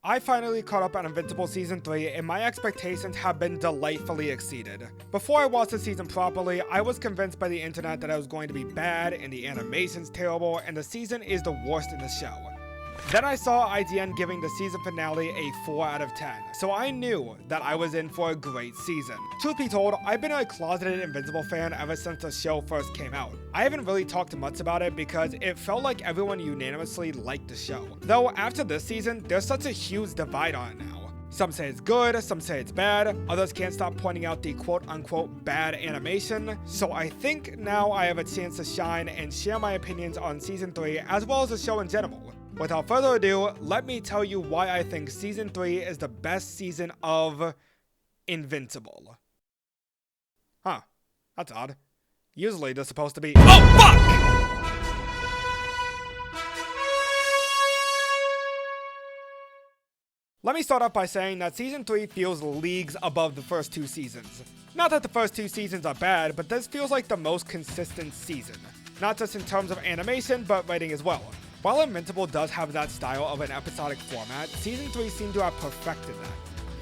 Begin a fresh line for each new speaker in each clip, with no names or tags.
I finally caught up on Invincible Season 3 and my expectations have been delightfully exceeded. Before I watched the season properly, I was convinced by the internet that it was going to be bad and the animation's terrible and the season is the worst in the show. Then I saw IGN giving the season finale a 4 out of 10, so I knew that I was in for a great season. Truth be told, I've been a closeted Invincible fan ever since the show first came out. I haven't really talked much about it because it felt like everyone unanimously liked the show. Though after this season, there's such a huge divide on it now. Some say it's good, some say it's bad, others can't stop pointing out the quote-unquote bad animation, so I think now I have a chance to shine and share my opinions on Season 3 as well as the show in general. Without further ado, let me tell you why I think Season 3 is the best season of Invincible. Huh, that's odd. Usually they're supposed to be— OH FUCK! Let me start off by saying that Season 3 feels leagues above the first 2 seasons. Not that the first 2 seasons are bad, but this feels like the most consistent season. Not just in terms of animation, but writing as well. While Invincible does have that style of an episodic format, Season 3 seemed to have perfected that.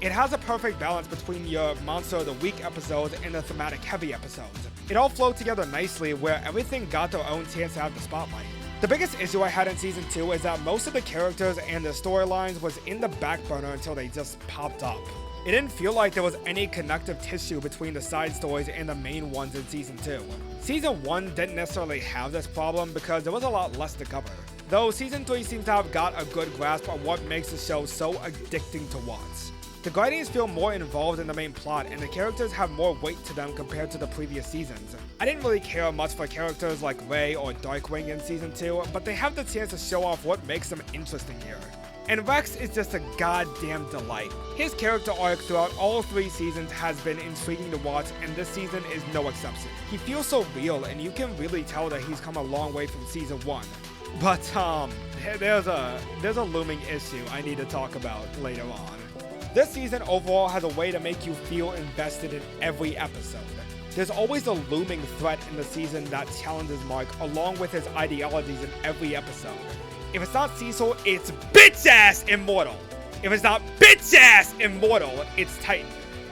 It has a perfect balance between your Monster of the Week episodes and the thematic heavy episodes. It all flowed together nicely where everything got their own chance to have the spotlight. The biggest issue I had in Season 2 is that most of the characters and the storylines was in the back burner until they just popped up. It didn't feel like there was any connective tissue between the side stories and the main ones in Season 2. Season 1 didn't necessarily have this problem because there was a lot less to cover. Though Season 3 seems to have got a good grasp on what makes the show so addicting to watch. The Guardians feel more involved in the main plot and the characters have more weight to them compared to the previous seasons. I didn't really care much for characters like Ray or Darkwing in Season 2, but they have the chance to show off what makes them interesting here. And Rex is just a goddamn delight. His character arc throughout all 3 seasons has been intriguing to watch and this season is no exception. He feels so real and you can really tell that he's come a long way from Season 1. But there's a looming issue I need to talk about later on. This season overall has a way to make you feel invested in every episode. There's always a looming threat in the season that challenges Mark along with his ideologies in every episode. If it's not Cecil, it's bitch-ass Immortal. If it's not bitch-ass Immortal, it's Titan.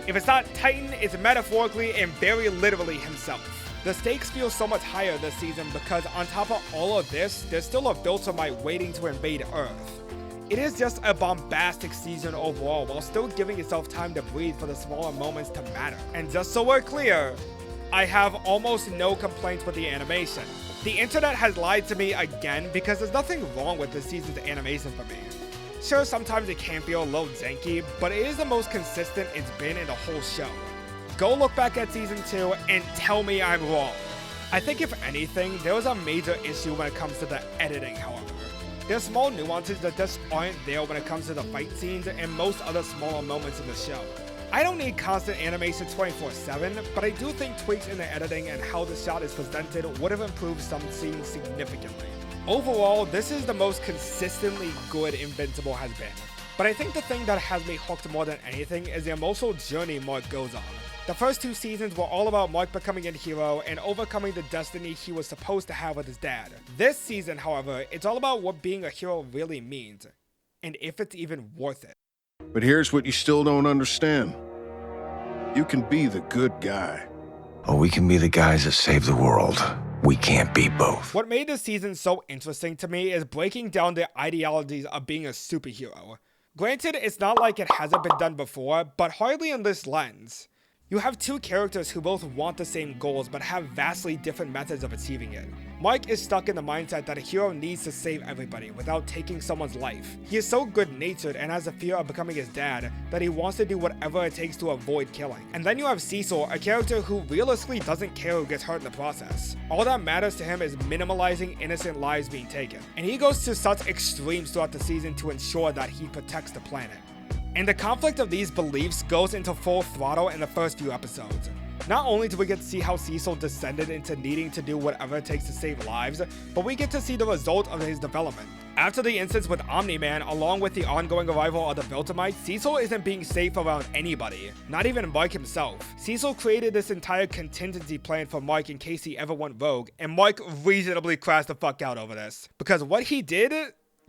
If it's not Titan, it's metaphorically and very literally himself. The stakes feel so much higher this season because on top of all of this, there's still a Viltrumite waiting to invade Earth. It is just a bombastic season overall while still giving itself time to breathe for the smaller moments to matter. And just so we're clear, I have almost no complaints with the animation. The internet has lied to me again because there's nothing wrong with this season's animation for me. Sure, sometimes it can feel a little janky, but it is the most consistent it's been in the whole show. Go look back at Season 2 and tell me I'm wrong. I think if anything, there was a major issue when it comes to the editing, however. There's small nuances that just aren't there when it comes to the fight scenes and most other smaller moments in the show. I don't need constant animation 24/7, but I do think tweaks in the editing and how the shot is presented would have improved some scenes significantly. Overall, this is the most consistently good Invincible has been. But I think the thing that has me hooked more than anything is the emotional journey Mark goes on. The first 2 seasons were all about Mark becoming a hero and overcoming the destiny he was supposed to have with his dad. This season, however, it's all about what being a hero really means, and if it's even worth it.
But here's what you still don't understand. You can be the good guy.
Or we can be the guys that save the world. We can't be both.
What made this season so interesting to me is breaking down the ideologies of being a superhero. Granted, it's not like it hasn't been done before, but hardly in this lens. You have 2 characters who both want the same goals but have vastly different methods of achieving it. Mike is stuck in the mindset that a hero needs to save everybody without taking someone's life. He is so good-natured and has a fear of becoming his dad that he wants to do whatever it takes to avoid killing. And then you have Cecil, a character who realistically doesn't care who gets hurt in the process. All that matters to him is minimalizing innocent lives being taken. And he goes to such extremes throughout the season to ensure that he protects the planet. And the conflict of these beliefs goes into full throttle in the first few episodes. Not only do we get to see how Cecil descended into needing to do whatever it takes to save lives, but we get to see the result of his development. After the instance with Omni-Man, along with the ongoing arrival of the Viltrumite, Cecil isn't being safe around anybody, not even Mike himself. Cecil created this entire contingency plan for Mike in case he ever went rogue, and Mike reasonably crashed the fuck out over this. Because what he did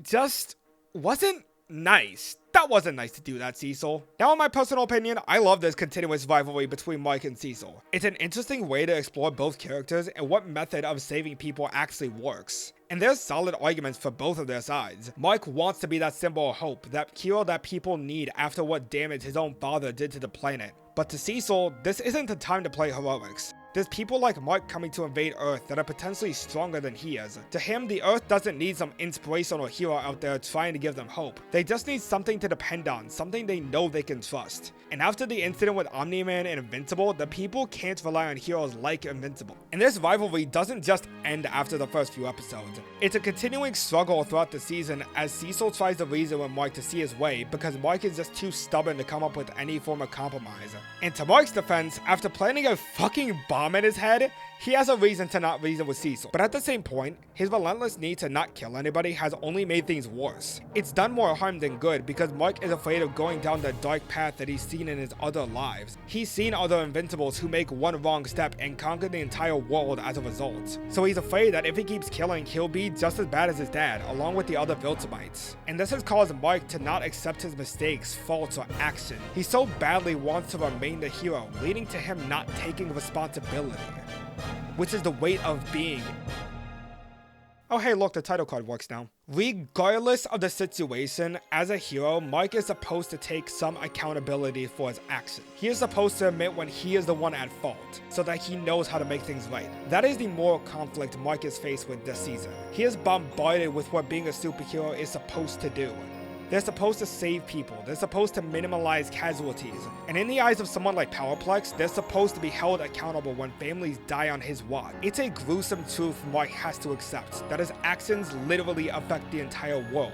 just wasn't Nice. That wasn't nice to do that, Cecil. Now in my personal opinion, I love this continuous rivalry between Mike and Cecil. It's an interesting way to explore both characters and what method of saving people actually works. And there's solid arguments for both of their sides. Mike wants to be that symbol of hope, that hero that people need after what damage his own father did to the planet. But to Cecil, this isn't the time to play heroics. There's people like Mike coming to invade Earth that are potentially stronger than he is. To him, the Earth doesn't need some inspirational hero out there trying to give them hope. They just need something to depend on, something they know they can trust. And after the incident with Omni-Man and Invincible, the people can't rely on heroes like Invincible. And this rivalry doesn't just end after the first few episodes. It's a continuing struggle throughout the season as Cecil tries to reason with Mike to see his way because Mike is just too stubborn to come up with any form of compromise. And to Mike's defense, after planting a fucking bomb in his head, he has a reason to not reason with Cecil. But at the same point, his relentless need to not kill anybody has only made things worse. It's done more harm than good because Mike is afraid of going down the dark path that he's seen in his other lives. He's seen other Invincibles who make one wrong step and conquer the entire world as a result. So he's afraid that if he keeps killing, he'll be just as bad as his dad, along with the other Viltrumites. And this has caused Mike to not accept his mistakes, faults, or action. He so badly wants to remain the hero, leading to him not taking responsibility, which is the weight of being. Oh hey, look, the title card works now. Regardless of the situation, as a hero, Mike is supposed to take some accountability for his actions. He is supposed to admit when he is the one at fault, so that he knows how to make things right. That is the moral conflict Mike is faced with this season. He is bombarded with what being a superhero is supposed to do. They're supposed to save people, they're supposed to minimize casualties, and in the eyes of someone like Powerplex, they're supposed to be held accountable when families die on his watch. It's a gruesome truth Mike has to accept, that his actions literally affect the entire world,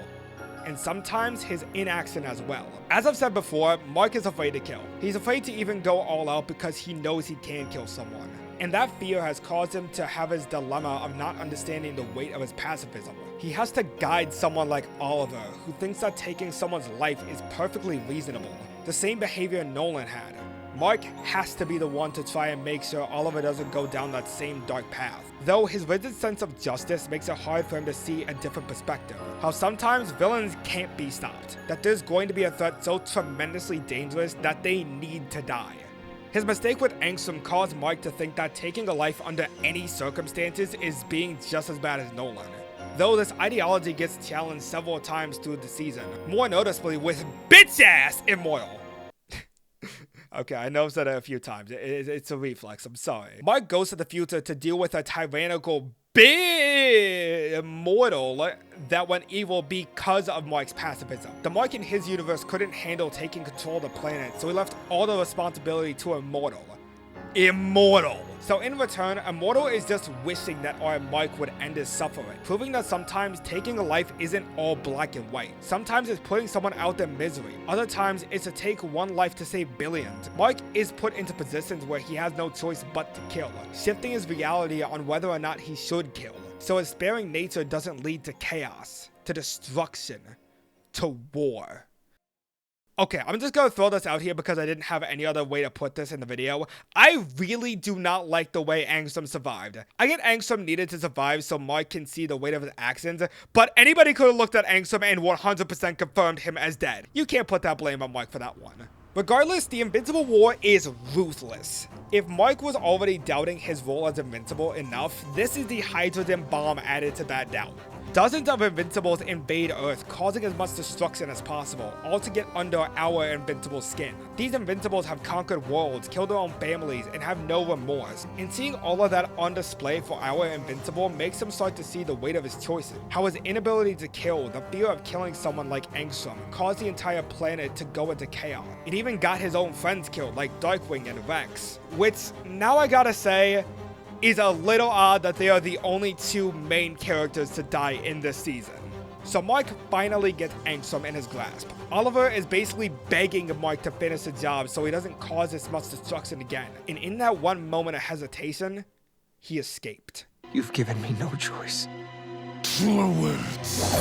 and sometimes his inaction as well. As I've said before, Mike is afraid to kill. He's afraid to even go all out because he knows he can kill someone. And that fear has caused him to have his dilemma of not understanding the weight of his pacifism. He has to guide someone like Oliver, who thinks that taking someone's life is perfectly reasonable. The same behavior Nolan had. Mike has to be the one to try and make sure Oliver doesn't go down that same dark path. Though his rigid sense of justice makes it hard for him to see a different perspective. How sometimes villains can't be stopped. That there's going to be a threat so tremendously dangerous that they need to die. His mistake with Angstrom caused Mike to think that taking a life under any circumstances is being just as bad as Nolan. Though this ideology gets challenged several times through the season, more noticeably with bitch-ass Immortal. Okay, I know I've said it a few times. It's a reflex, I'm sorry. Mike goes to the future to deal with a tyrannical Immortal that went evil because of Mike's pacifism. The Mike in his universe couldn't handle taking control of the planet, so he left all the responsibility to Immortal. So in return, Immortal is just wishing that our Mike would end his suffering, proving that sometimes taking a life isn't all black and white. Sometimes it's putting someone out their misery. Other times it's to take one life to save billions. Mike is put into positions where he has no choice but to kill, shifting his reality on whether or not he should kill. So his sparing nature doesn't lead to chaos, to destruction, to war. Okay, I'm just gonna throw this out here because I didn't have any other way to put this in the video. I really do not like the way Angstrom survived. I get Angstrom needed to survive so Mike can see the weight of his actions, but anybody could have looked at Angstrom and 100% confirmed him as dead. You can't put that blame on Mike for that one. Regardless, the Invincible War is ruthless. If Mike was already doubting his role as Invincible enough, this is the hydrogen bomb added to that doubt. Dozens of Invincibles invade Earth, causing as much destruction as possible, all to get under our Invincible skin. These Invincibles have conquered worlds, killed their own families, and have no remorse. And seeing all of that on display for our Invincible makes him start to see the weight of his choices. How his inability to kill, the fear of killing someone like Angstrom, caused the entire planet to go into chaos. It even got his own friends killed, like Darkwing and Rex. Which, now I gotta say, is a little odd that they are the only two main characters to die in this season. So Mike finally gets Angstrom in his grasp. Oliver is basically begging Mike to finish the job so he doesn't cause this much destruction again. And in that one moment of hesitation, he escaped.
You've given me no choice.
Truer words.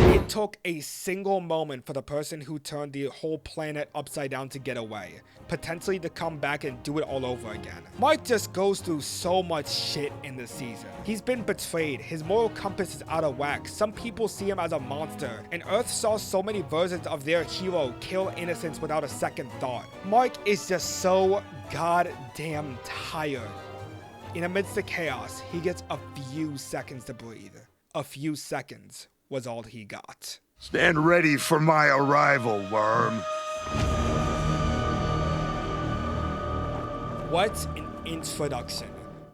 It It took a single moment for the person who turned the whole planet upside down to get away, potentially to come back and do it all over again. Mike just goes through so much shit in this season. He's been betrayed, his moral compass is out of whack, some people see him as a monster, and Earth saw so many versions of their hero kill innocents without a second thought. Mike is just so goddamn tired. In amidst the chaos, he gets a few seconds to breathe. A few seconds was all he got.
Stand ready for my arrival, worm.
What an introduction.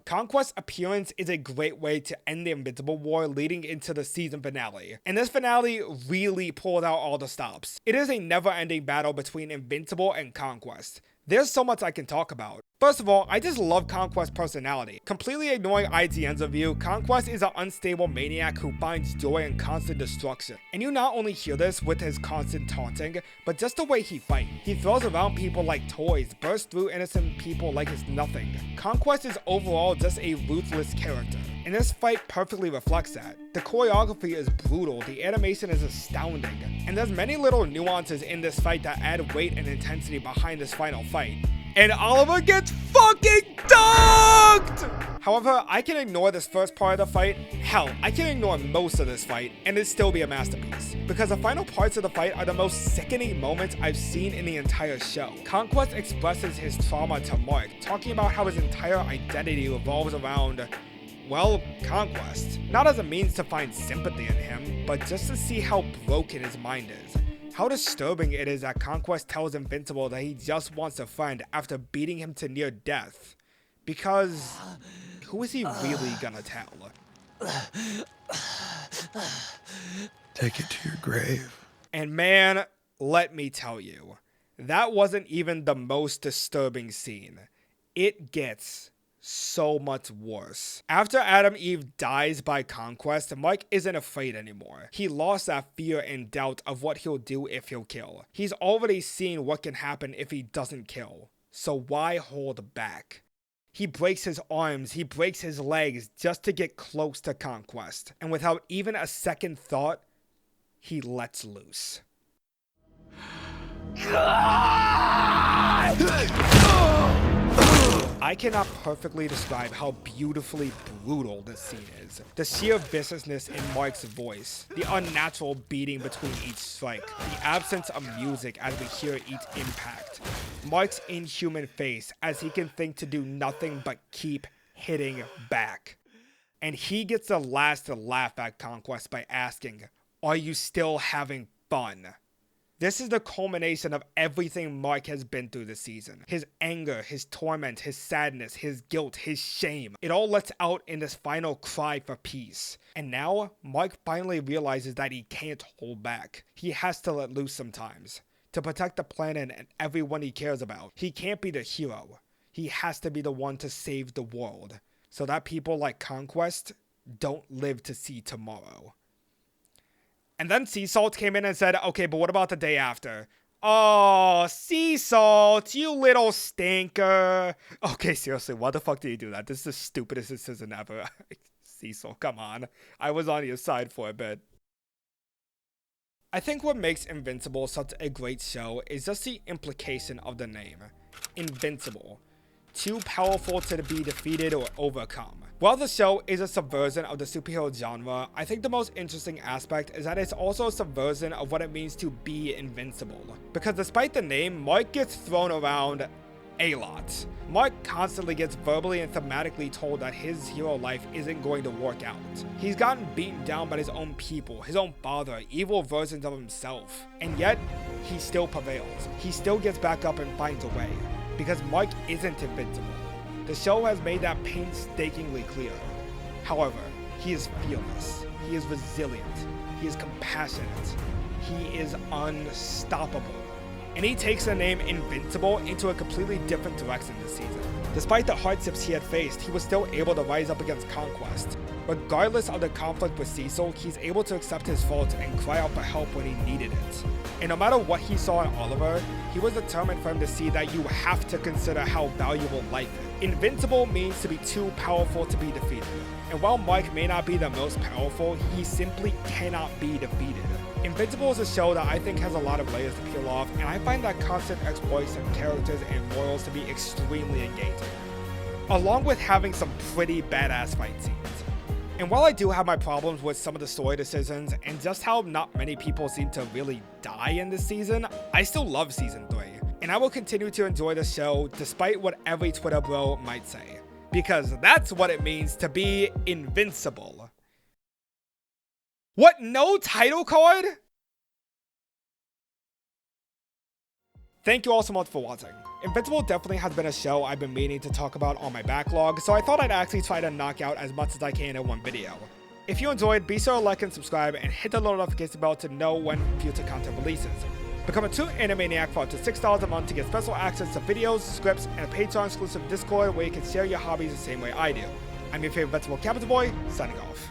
Conquest's appearance is a great way to end the Invincible War leading into the season finale. And this finale really pulled out all the stops. It is a never-ending battle between Invincible and Conquest. There's so much I can talk about. First of all, I just love Conquest's personality. Completely ignoring IGN's review, Conquest is an unstable maniac who finds joy in constant destruction. And you not only hear this with his constant taunting, but just the way he fights. He throws around people like toys, bursts through innocent people like it's nothing. Conquest is overall just a ruthless character. And this fight perfectly reflects that. The choreography is brutal, the animation is astounding, and there's many little nuances in this fight that add weight and intensity behind this final fight. And Oliver gets fucking dunked! However, I can ignore this first part of the fight. Hell, I can ignore most of this fight and it still be a masterpiece. Because the final parts of the fight are the most sickening moments I've seen in the entire show. Conquest expresses his trauma to Mark, talking about how his entire identity revolves around, well, Conquest. Not as a means to find sympathy in him, but just to see how broken his mind is. How disturbing it is that Conquest tells Invincible that he just wants a friend after beating him to near death. Because who is he really gonna tell?
Take it to your grave.
And man, let me tell you, that wasn't even the most disturbing scene. It gets so much worse. After Adam Eve dies by Conquest, Mike isn't afraid anymore. He lost that fear and doubt of what he'll do if he'll kill. He's already seen what can happen if he doesn't kill. So why hold back? He breaks his arms, he breaks his legs just to get close to Conquest. And without even a second thought, he lets loose. I cannot perfectly describe how beautifully brutal this scene is. The sheer viciousness in Mark's voice, the unnatural beating between each strike, the absence of music as we hear each impact, Mark's inhuman face as he can think to do nothing but keep hitting back. And he gets the last to laugh at Conquest by asking, "Are you still having fun?" This is the culmination of everything Mark has been through this season. His anger, his torment, his sadness, his guilt, his shame. It all lets out in this final cry for peace. And now, Mark finally realizes that he can't hold back. He has to let loose sometimes. To protect the planet and everyone he cares about. He can't be the hero. He has to be the one to save the world. So that people like Conquest don't live to see tomorrow. And then Sea Salt came in and said, okay, but what about the day after? Oh, Sea Salt, you little stinker. Okay, seriously, why the fuck did you do that? This is the stupidest decision ever. Sea Salt, come on. I was on your side for a bit. I think what makes Invincible such a great show is just the implication of the name. Invincible. Too powerful to be defeated or overcome. While the show is a subversion of the superhero genre, I think the most interesting aspect is that it's also a subversion of what it means to be invincible. Because despite the name, Mark gets thrown around a lot. Mark constantly gets verbally and thematically told that his hero life isn't going to work out. He's gotten beaten down by his own people, his own father, evil versions of himself. And yet, he still prevails. He still gets back up and finds a way. Because Mark isn't invincible. The show has made that painstakingly clear. However, he is fearless, he is resilient, he is compassionate, he is unstoppable. And he takes the name Invincible into a completely different direction this season. Despite the hardships he had faced, he was still able to rise up against Conquest. Regardless of the conflict with Cecil, he's able to accept his faults and cry out for help when he needed it. And no matter what he saw in Oliver, he was determined for him to see that you have to consider how valuable life is. Invincible means to be too powerful to be defeated. And while Mike may not be the most powerful, he simply cannot be defeated. Invincible is a show that I think has a lot of layers to peel off, and I find that constant exploits of characters and morals to be extremely engaging, along with having some pretty badass fight scenes. And while I do have my problems with some of the story decisions and just how not many people seem to really die in this season, I still love season 3, and I will continue to enjoy the show despite what every Twitter bro might say, because that's what it means to be invincible. What, no title card? Thank you all so much for watching. Invincible definitely has been a show I've been meaning to talk about on my backlog, so I thought I'd actually try to knock out as much as I can in one video. If you enjoyed, be sure to like and subscribe and hit the little notification bell to know when future content releases. Become a true Animaniac for up to $6 a month to get special access to videos, scripts, and a Patreon exclusive Discord where you can share your hobbies the same way I do. I'm your favorite Invincible Capital Boy, signing off.